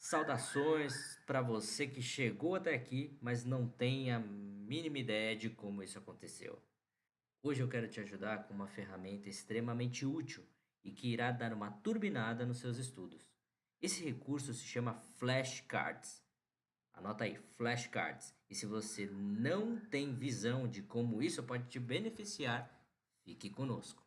Saudações para você que chegou até aqui, mas não tem a mínima ideia de como isso aconteceu. Hoje eu quero te ajudar com uma ferramenta extremamente útil e que irá dar uma turbinada nos seus estudos. Esse recurso se chama Flashcards. Anota aí, Flashcards. E se você não tem visão de como isso pode te beneficiar, fique conosco.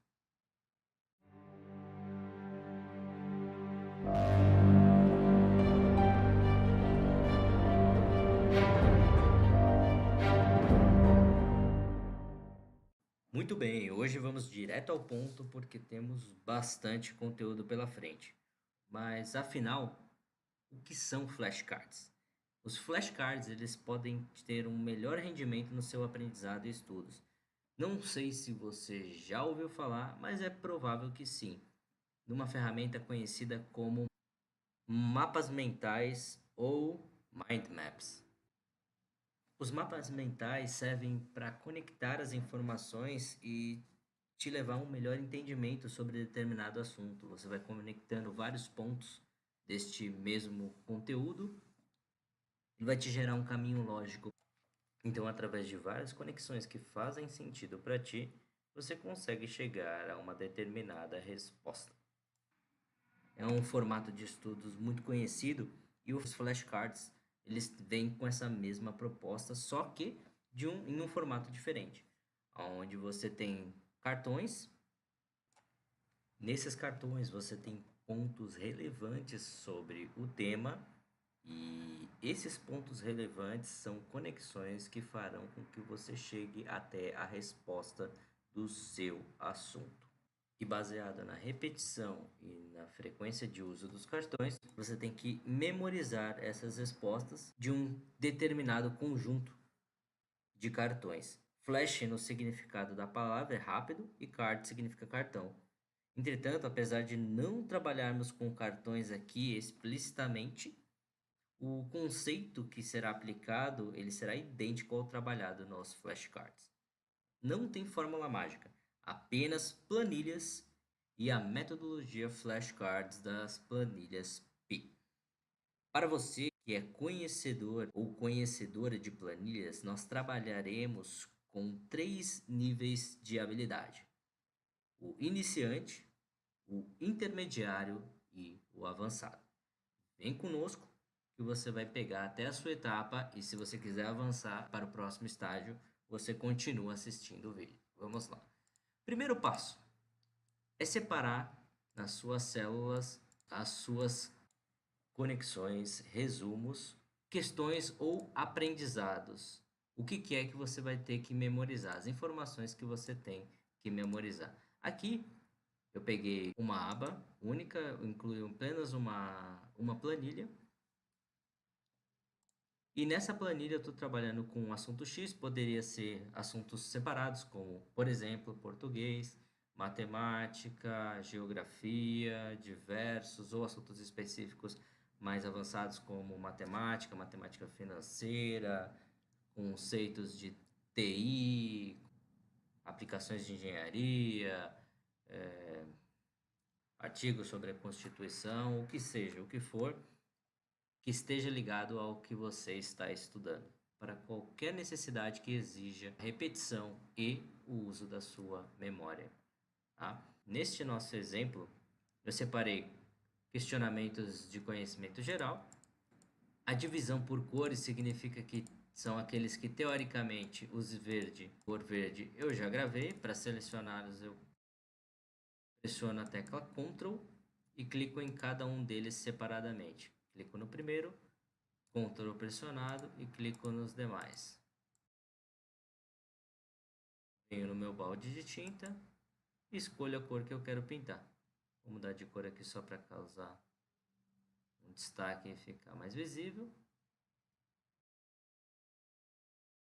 Muito bem, hoje vamos direto ao ponto porque temos bastante conteúdo pela frente. Mas afinal, o que são flashcards? Os flashcards eles podem ter um melhor rendimento no seu aprendizado e estudos. Não sei se você já ouviu falar, mas é provável que sim, numa ferramenta conhecida como mapas mentais ou mind maps. Os mapas mentais servem para conectar as informações e te levar a um melhor entendimento sobre determinado assunto. Você vai conectando vários pontos deste mesmo conteúdo e vai te gerar um caminho lógico. Então, através de várias conexões que fazem sentido para ti, você consegue chegar a uma determinada resposta. É um formato de estudos muito conhecido e os flashcards eles vêm com essa mesma proposta, só que em um formato diferente, onde você tem cartões. Nesses cartões você tem pontos relevantes sobre o tema e esses pontos relevantes são conexões que farão com que você chegue até a resposta do seu assunto. E baseada na repetição e na frequência de uso dos cartões, você tem que memorizar essas respostas de um determinado conjunto de cartões. Flash no significado da palavra é rápido e card significa cartão. Entretanto, apesar de não trabalharmos com cartões aqui explicitamente, o conceito que será aplicado, ele será idêntico ao trabalhado nos flashcards. Não tem fórmula mágica, apenas planilhas e a metodologia flashcards das planilhas P. Para você que é conhecedor ou conhecedora de planilhas, nós trabalharemos com três níveis de habilidade: o iniciante, o intermediário e o avançado. Vem conosco que você vai pegar até a sua etapa e se você quiser avançar para o próximo estágio, você continua assistindo o vídeo. Vamos lá. Primeiro passo é separar nas suas células as suas conexões, resumos, questões ou aprendizados. O que é que você vai ter que memorizar? As informações que você tem que memorizar. Aqui eu peguei uma aba única, incluiu apenas uma planilha. E nessa planilha eu estou trabalhando com um assunto X, poderia ser assuntos separados, como, por exemplo, português, matemática, geografia, diversos, ou assuntos específicos mais avançados, como matemática, matemática financeira, conceitos de TI, aplicações de engenharia, artigos sobre a Constituição, o que seja, o que for, que esteja ligado ao que você está estudando, para qualquer necessidade que exija repetição e o uso da sua memória. Tá? Neste nosso exemplo, eu separei questionamentos de conhecimento geral. A divisão por cores significa que são aqueles que teoricamente os verde, cor verde, eu já gravei. Para selecioná-los, eu pressiono a tecla Ctrl e clico em cada um deles separadamente. Clico no primeiro, Ctrl pressionado e clico nos demais. Venho no meu balde de tinta e escolho a cor que eu quero pintar. Vou mudar de cor aqui só para causar um destaque e ficar mais visível.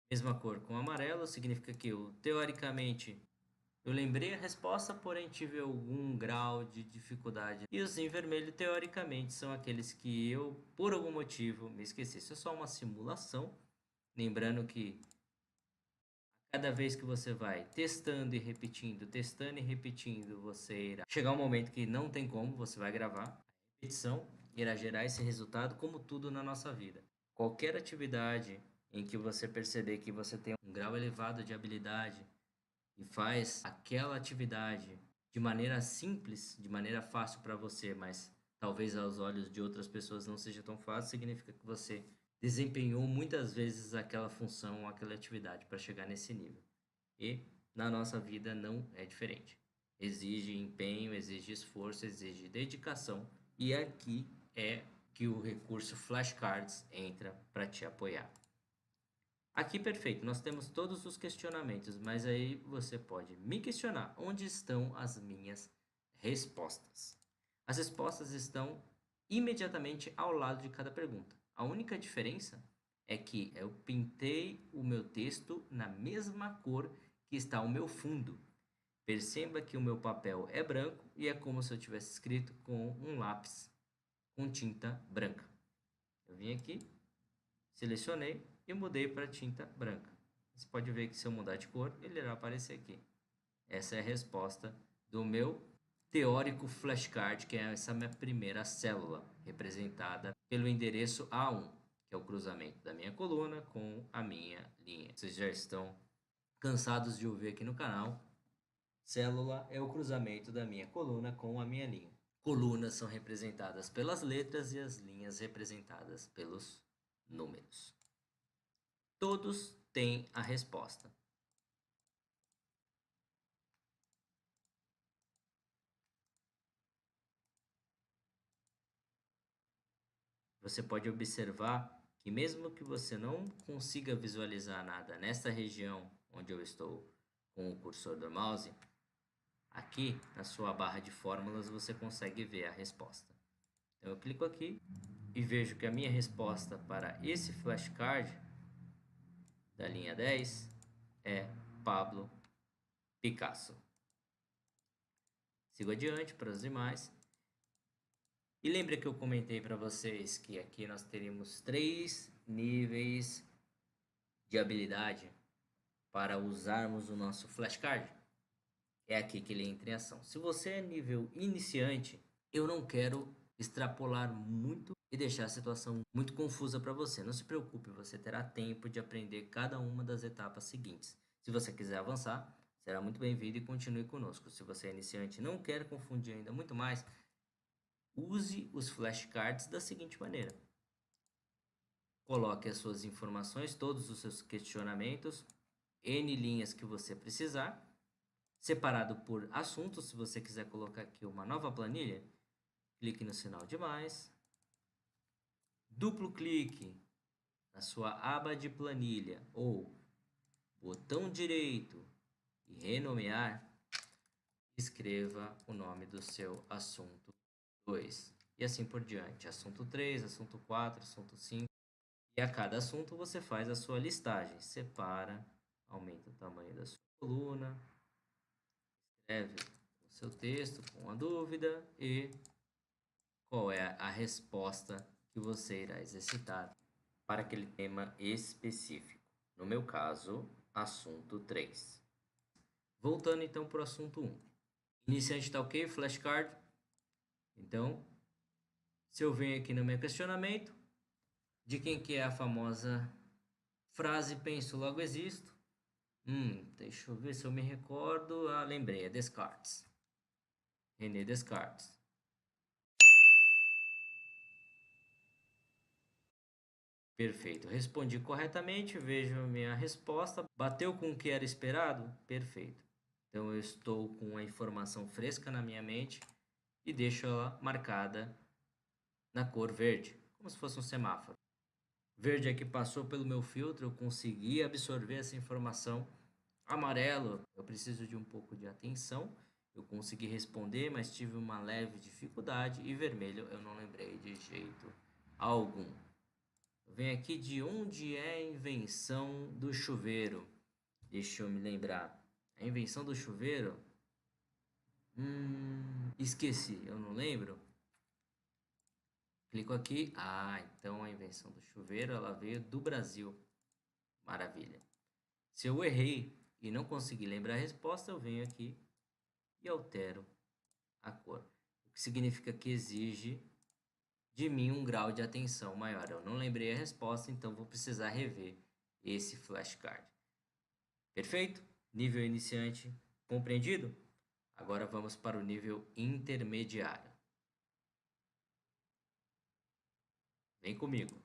Mesma cor com amarelo, significa que eu, teoricamente, eu lembrei a resposta, porém tive algum grau de dificuldade. E os em vermelho, teoricamente, são aqueles que eu, por algum motivo, me esqueci. Isso é só uma simulação. Lembrando que cada vez que você vai testando e repetindo, você irá chegar um momento que não tem como, você vai gravar a repetição irá gerar esse resultado, como tudo na nossa vida. Qualquer atividade em que você perceber que você tem um grau elevado de habilidade e faz aquela atividade de maneira simples, de maneira fácil para você, mas talvez aos olhos de outras pessoas não seja tão fácil, significa que você desempenhou muitas vezes aquela função, aquela atividade para chegar nesse nível. E na nossa vida não é diferente. Exige empenho, exige esforço, exige dedicação, e aqui é que o recurso flashcards entra para te apoiar. Aqui, perfeito, nós temos todos os questionamentos, mas aí você pode me questionar onde estão as minhas respostas. As respostas estão imediatamente ao lado de cada pergunta. A única diferença é que eu pintei o meu texto na mesma cor que está o meu fundo. Perceba que o meu papel é branco e é como se eu tivesse escrito com um lápis com tinta branca. Eu vim aqui, selecionei e mudei para tinta branca. Você pode ver que se eu mudar de cor, ele irá aparecer aqui. Essa é a resposta do meu teórico flashcard, que é essa minha primeira célula, representada pelo endereço A1, que é o cruzamento da minha coluna com a minha linha. Vocês já estão cansados de ouvir aqui no canal. Célula é o cruzamento da minha coluna com a minha linha. Colunas são representadas pelas letras e as linhas representadas pelos números. Todos têm a resposta. Você pode observar que mesmo que você não consiga visualizar nada nesta região onde eu estou com o cursor do mouse, aqui na sua barra de fórmulas você consegue ver a resposta. Então eu clico aqui e vejo que a minha resposta para esse flashcard da linha 10 é Pablo Picasso. Sigo adiante para os demais. E lembra que eu comentei para vocês que aqui nós teríamos 3 níveis de habilidade para usarmos o nosso flashcard? É aqui que ele entra em ação. Se você é nível iniciante, eu não quero extrapolar muito e deixar a situação muito confusa para você. Não se preocupe, você terá tempo de aprender cada uma das etapas seguintes. Se você quiser avançar, será muito bem-vindo e continue conosco. Se você é iniciante e não quer confundir ainda muito mais, use os flashcards da seguinte maneira. Coloque as suas informações, todos os seus questionamentos, N linhas que você precisar, separado por assuntos. Se você quiser colocar aqui uma nova planilha, clique no sinal de mais, duplo clique na sua aba de planilha ou botão direito e renomear, escreva o nome do seu assunto 2 e assim por diante, assunto 3, assunto 4, assunto 5, e a cada assunto você faz a sua listagem, separa, aumenta o tamanho da sua coluna, escreve o seu texto com a dúvida e qual é a resposta que você irá exercitar para aquele tema específico. No meu caso, assunto 3. Voltando então para o assunto 1. Iniciante está ok, flashcard. Então, se eu venho aqui no meu questionamento, de quem que é a famosa frase penso logo existo? Deixa eu ver se eu me recordo. Lembrei, é Descartes. René Descartes. Perfeito, respondi corretamente, vejo a minha resposta. Bateu com o que era esperado? Perfeito. Então eu estou com a informação fresca na minha mente e deixo ela marcada na cor verde, como se fosse um semáforo. Verde é que passou pelo meu filtro, eu consegui absorver essa informação. Amarelo, eu preciso de um pouco de atenção, eu consegui responder, mas tive uma leve dificuldade. E vermelho, eu não lembrei de jeito algum. Vem aqui de onde é a invenção do chuveiro. Deixa eu me lembrar. A invenção do chuveiro? Esqueci, eu não lembro. Clico aqui. Então a invenção do chuveiro, ela veio do Brasil. Maravilha. Se eu errei e não consegui lembrar a resposta, eu venho aqui e altero a cor. O que significa que exige de mim um grau de atenção maior. Eu não lembrei a resposta, então vou precisar rever esse flashcard. Perfeito? Nível iniciante compreendido? Agora vamos para o nível intermediário. Vem comigo.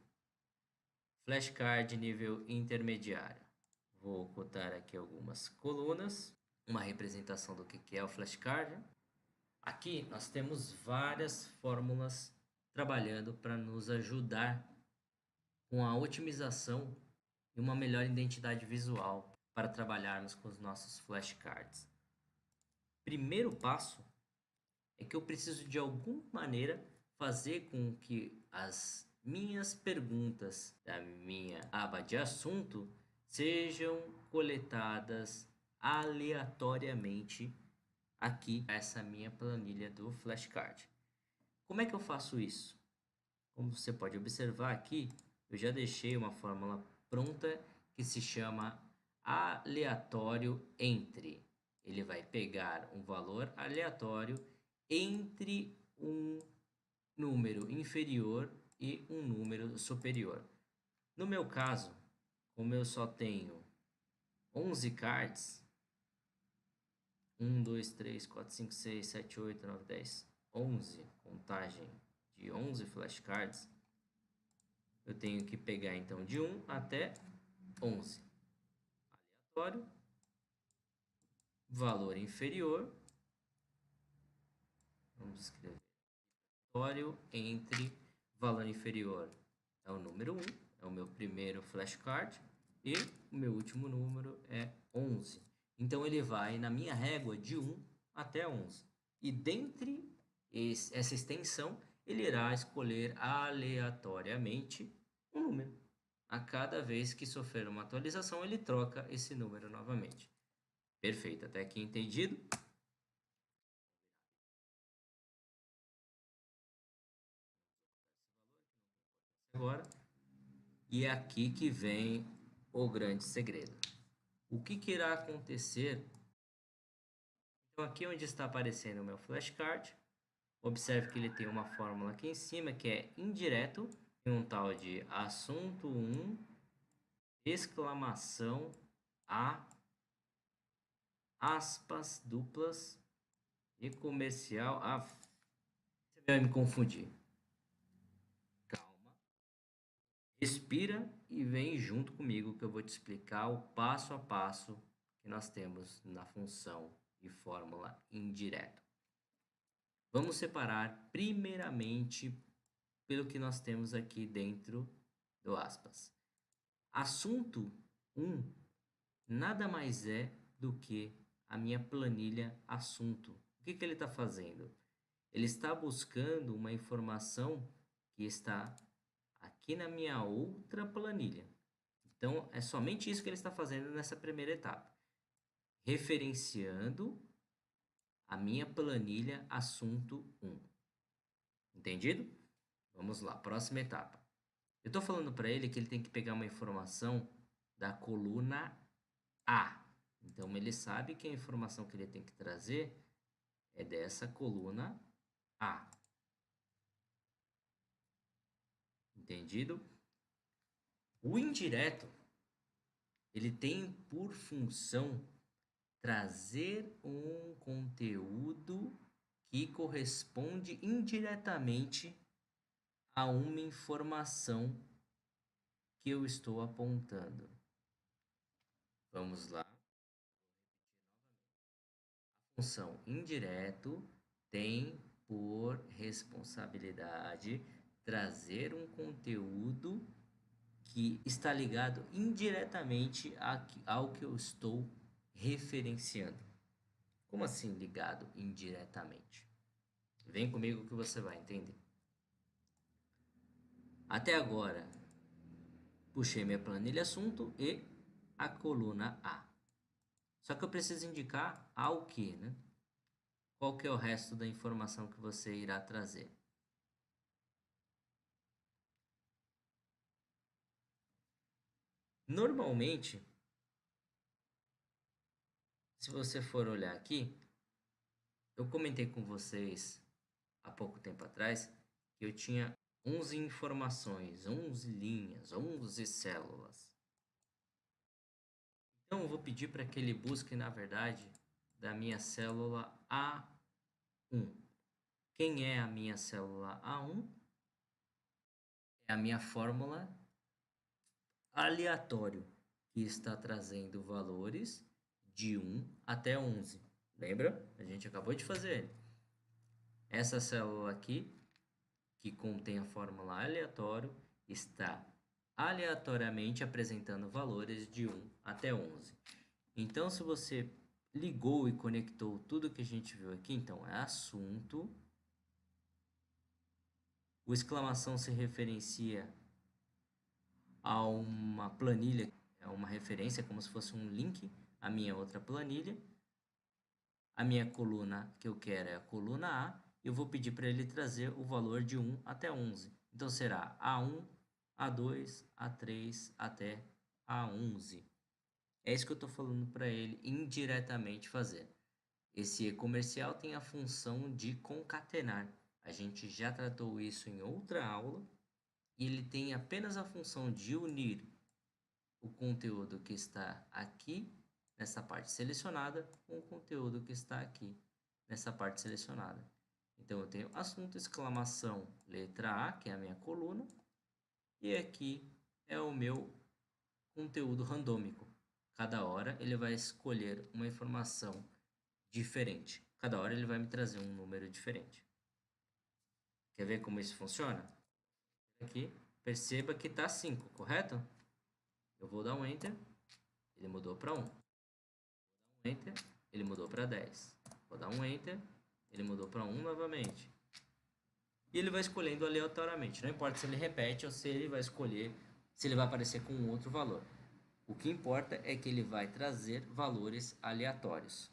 Flashcard nível intermediário. Vou ocultar aqui algumas colunas, uma representação do que é o flashcard. Aqui nós temos várias fórmulas trabalhando para nos ajudar com a otimização e uma melhor identidade visual para trabalharmos com os nossos flashcards. Primeiro passo é que eu preciso de alguma maneira fazer com que as minhas perguntas da minha aba de assunto sejam coletadas aleatoriamente aqui nessa minha planilha do flashcard. Como é que eu faço isso? Como você pode observar aqui, eu já deixei uma fórmula pronta que se chama aleatório entre. Ele vai pegar um valor aleatório entre um número inferior e um número superior. No meu caso, como eu só tenho 11 cards, 1, 2, 3, 4, 5, 6, 7, 8, 9, 10, 11, contagem de 11 flashcards, eu tenho que pegar então de 1 até 11. Aleatório, valor inferior, vamos escrever aleatório entre valor inferior é o número 1, é o meu primeiro flashcard, e o meu último número é 11. Então ele vai na minha régua de 1 até 11. E dentre essa extensão, ele irá escolher aleatoriamente um número. A cada vez que sofrer uma atualização, ele troca esse número novamente. Perfeito, até aqui entendido? Agora, e é aqui que vem o grande segredo. O que irá acontecer? Então, aqui onde está aparecendo o meu flashcard, observe que ele tem uma fórmula aqui em cima que é indireto, um tal de assunto 1, exclamação A, aspas duplas e comercial. Você vai me confundir. Calma, respira e vem junto comigo que eu vou te explicar o passo a passo que nós temos na função e fórmula indireto. Vamos separar primeiramente pelo que nós temos aqui dentro do aspas. Assunto 1 nada mais é do que a minha planilha assunto. O que ele está fazendo? Ele está buscando uma informação que está aqui na minha outra planilha. Então, é somente isso que ele está fazendo nessa primeira etapa. Referenciando a minha planilha assunto 1. Entendido? Vamos lá, próxima etapa. Eu estou falando para ele que ele tem que pegar uma informação da coluna A. Então, ele sabe que a informação que ele tem que trazer é dessa coluna A. Entendido? O indireto, ele tem por função trazer um conteúdo que corresponde indiretamente a uma informação que eu estou apontando. Vamos lá. A função indireto tem por responsabilidade trazer um conteúdo que está ligado indiretamente ao que eu estou referenciando. Como assim ligado indiretamente? Vem comigo que você vai entender. Até agora, puxei minha planilha assunto e a coluna A. Só que eu preciso indicar ao que, né? Qual que é o resto da informação que você irá trazer? Normalmente, se você for olhar aqui, eu comentei com vocês há pouco tempo atrás que eu tinha 11 informações, 11 linhas, 11 células. Então, eu vou pedir para que ele busque, na verdade, da minha célula A1. Quem é a minha célula A1? É a minha fórmula aleatório, que está trazendo valores de 1 até 11. Lembra? A gente acabou de fazer ele. Essa célula aqui, que contém a fórmula aleatório, está aleatoriamente apresentando valores de 1 até 11. Então, se você ligou e conectou tudo que a gente viu aqui, então é assunto. O exclamação se referencia a uma planilha, é uma referência, como se fosse um link à minha outra planilha. A minha coluna que eu quero é a coluna A. Eu vou pedir para ele trazer o valor de 1 até 11. Então, será A1, A2, A3 até A11. É isso que eu estou falando para ele indiretamente fazer. Esse e-comercial tem a função de concatenar. A gente já tratou isso em outra aula. E ele tem apenas a função de unir o conteúdo que está aqui, nessa parte selecionada, com o conteúdo que está aqui, nessa parte selecionada. Então, eu tenho assunto, exclamação, letra A, que é a minha coluna, e aqui é o meu conteúdo randômico. Cada hora ele vai escolher uma informação diferente. Cada hora ele vai me trazer um número diferente. Quer ver como isso funciona? Aqui, perceba que está 5, correto? Eu vou dar um Enter, ele mudou para 1. Vou dar um Enter, ele mudou para 10. Vou dar um Enter, ele mudou para 1 novamente. E ele vai escolhendo aleatoriamente. Não importa se ele repete ou se ele vai escolher, se ele vai aparecer com um outro valor. O que importa é que ele vai trazer valores aleatórios.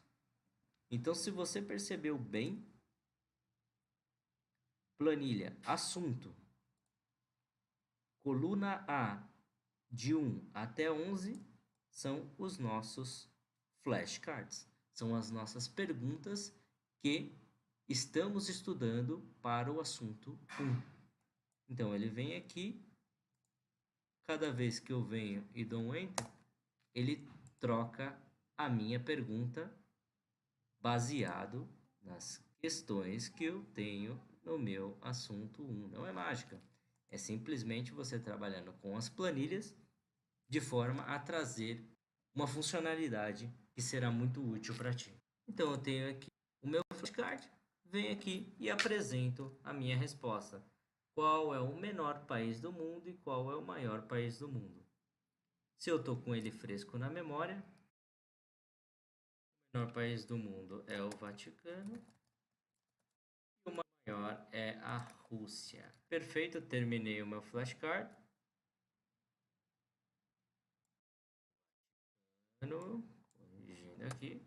Então, se você percebeu bem, planilha, assunto, coluna A, de 1 até 11, são os nossos flashcards. São as nossas perguntas que estamos estudando para o assunto 1. Então, ele vem aqui. Cada vez que eu venho e dou um Enter, ele troca a minha pergunta baseado nas questões que eu tenho no meu assunto 1. Não é mágica. É simplesmente você trabalhando com as planilhas de forma a trazer uma funcionalidade que será muito útil para ti. Então, eu tenho aqui o meu flashcard, venho aqui e apresento a minha resposta. Qual é o menor país do mundo e qual é o maior país do mundo? Se eu estou com ele fresco na memória, o menor país do mundo é o Vaticano e o maior é a Rússia. Perfeito, terminei o meu flashcard. Corrigindo aqui.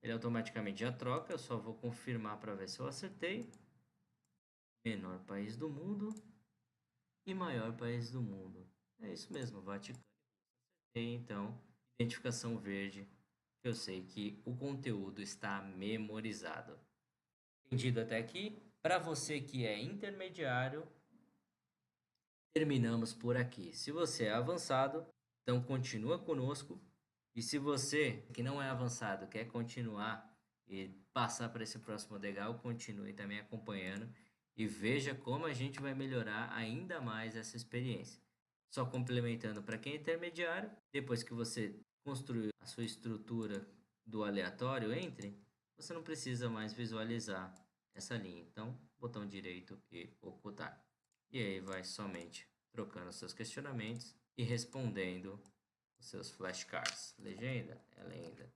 Ele automaticamente já troca, eu só vou confirmar para ver se eu acertei. Menor país do mundo e maior país do mundo. É isso mesmo, Vaticano. E então, identificação verde, eu sei que o conteúdo está memorizado. Entendido até aqui? Para você que é intermediário, terminamos por aqui. Se você é avançado, então continua conosco. E se você que não é avançado quer continuar e passar para esse próximo degrau, continue também acompanhando e veja como a gente vai melhorar ainda mais essa experiência. Só complementando para quem é intermediário, depois que você construiu a sua estrutura do aleatório entre, você não precisa mais visualizar essa linha. Então, botão direito e ocultar. E aí vai somente trocando seus questionamentos e respondendo os seus flashcards. Legenda é lenda.